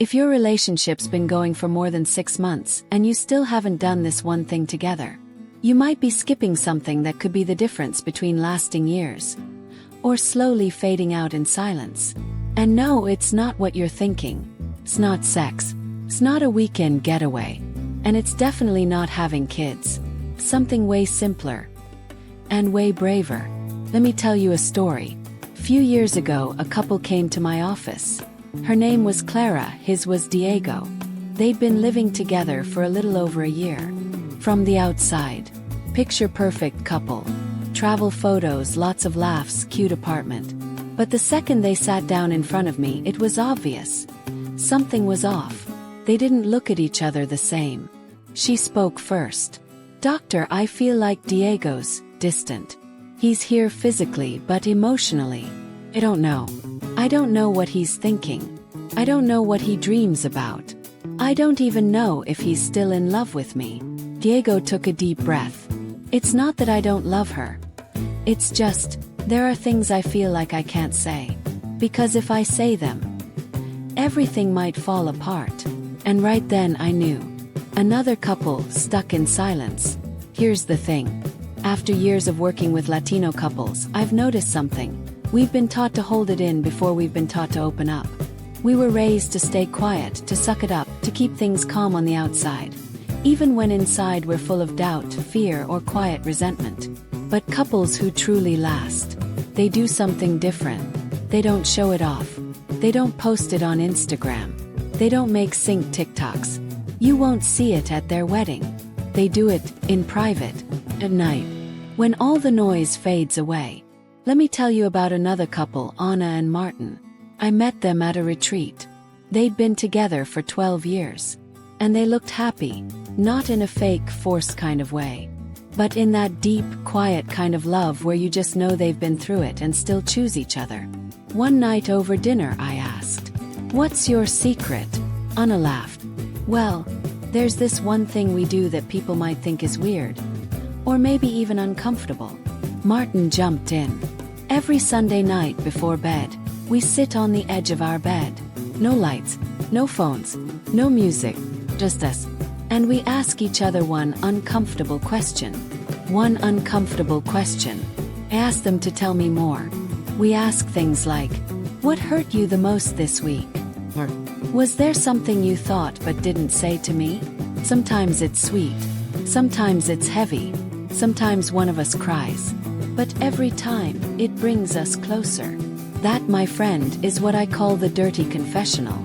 If your relationship's been going for more than 6 months and you still haven't done this one thing together, you might be skipping something that could be the difference between lasting years or slowly fading out in silence. And no, it's not what you're thinking. It's not sex. It's not a weekend getaway. And it's definitely not having kids. Something way simpler and way braver. Let me tell you a story. A few years ago, a couple came to my office. Her name was Clara, his was Diego. They'd been living together for a little over a year. From the outside, picture-perfect couple. Travel photos, lots of laughs, cute apartment. But the second they sat down in front of me, it was obvious. Something was off. They didn't look at each other the same. She spoke first. "Doctor, I feel like Diego's distant. He's here physically, but emotionally. I don't know. I don't know what he's thinking. I don't know what he dreams about. I don't even know if he's still in love with me." Diego took a deep breath. "It's not that I don't love her. It's just, there are things I feel like I can't say. Because if I say them, everything might fall apart." And right then I knew. Another couple, stuck in silence. Here's the thing. After years of working with Latino couples, I've noticed something. We've been taught to hold it in before we've been taught to open up. We were raised to stay quiet, to suck it up, to keep things calm on the outside, even when inside we're full of doubt, fear, or quiet resentment. But couples who truly last, they do something different. They don't show it off. They don't post it on Instagram. They don't make sync TikToks. You won't see it at their wedding. They do it in private, at night, when all the noise fades away. Let me tell you about another couple, Anna and Martin. I met them at a retreat. They'd been together for 12 years. And they looked happy, not in a fake, forced kind of way, but in that deep, quiet kind of love where you just know they've been through it and still choose each other. One night over dinner, I asked, "What's your secret?" Anna laughed. "Well, there's this one thing we do that people might think is weird, or maybe even uncomfortable." Martin jumped in. "Every Sunday night before bed, we sit on the edge of our bed. No lights, no phones, no music, just us. And we ask each other one uncomfortable question. One uncomfortable question. I ask them to tell me more. We ask things like, what hurt you the most this week? Or, was there something you thought but didn't say to me? Sometimes it's sweet. Sometimes it's heavy. Sometimes one of us cries. But every time, it brings us closer. That, my friend, is what I call the dirty confessional.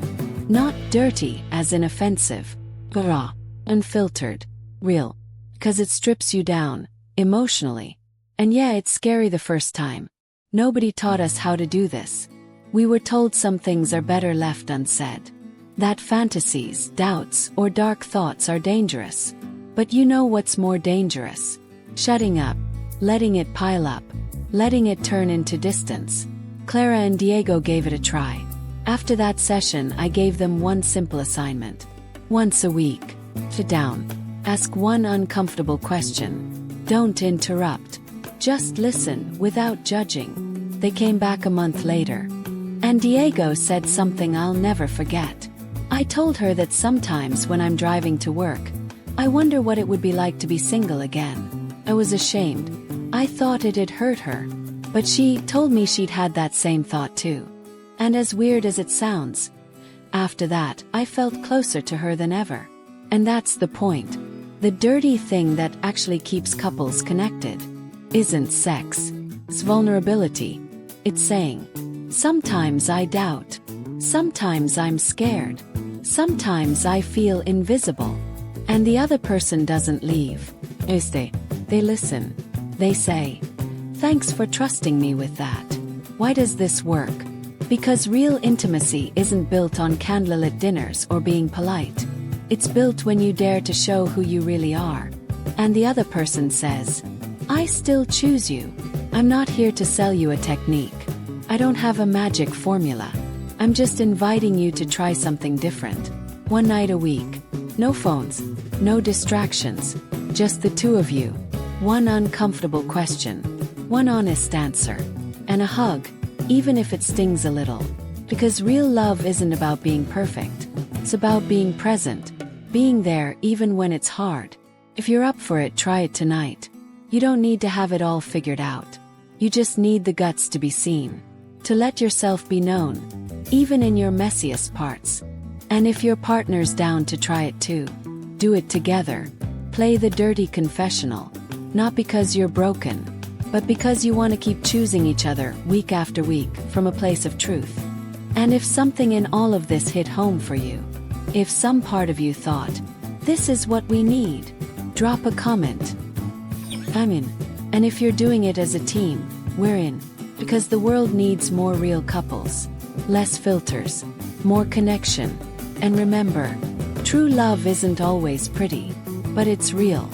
Not dirty as in offensive, but raw, unfiltered, real. 'Cause it strips you down, emotionally. And yeah, it's scary the first time. Nobody taught us how to do this. We were told some things are better left unsaid. That fantasies, doubts, or dark thoughts are dangerous. But you know what's more dangerous? Shutting up, letting it pile up, letting it turn into distance. Clara and Diego gave it a try. After that session, I gave them one simple assignment. Once a week, sit down, ask one uncomfortable question. Don't interrupt. Just listen without judging. They came back a month later. And Diego said something I'll never forget. I told her that sometimes when I'm driving to work, I wonder what it would be like to be single again. I was ashamed. I thought it'd hurt her. But she told me she'd had that same thought too. And as weird as it sounds, after that, I felt closer to her than ever. And that's the point. The dirty thing that actually keeps couples connected isn't sex. It's vulnerability. It's saying, sometimes I doubt. Sometimes I'm scared. Sometimes I feel invisible. And the other person doesn't leave. They listen. They say, thanks for trusting me with that. Why does this work? Because real intimacy isn't built on candlelit dinners or being polite. It's built when you dare to show who you really are. And the other person says, I still choose you. I'm not here to sell you a technique. I don't have a magic formula. I'm just inviting you to try something different. One night a week. No phones. No distractions. Just the two of you. One uncomfortable question. One honest answer. And a hug, even if it stings a little. Because real love isn't about being perfect. It's about being present, being there even when it's hard. If you're up for it, try it tonight. You don't need to have it all figured out. You just need the guts to be seen, to let yourself be known, even in your messiest parts. And if your partner's down to try it too, do it together. Play the dirty confessional, not because you're broken, but because you want to keep choosing each other week after week from a place of truth. And if something in all of this hit home for you, if some part of you thought, this is what we need, drop a comment. I'm in. And if you're doing it as a team, we're in. Because the world needs more real couples, less filters, more connection. And remember, true love isn't always pretty, but it's real.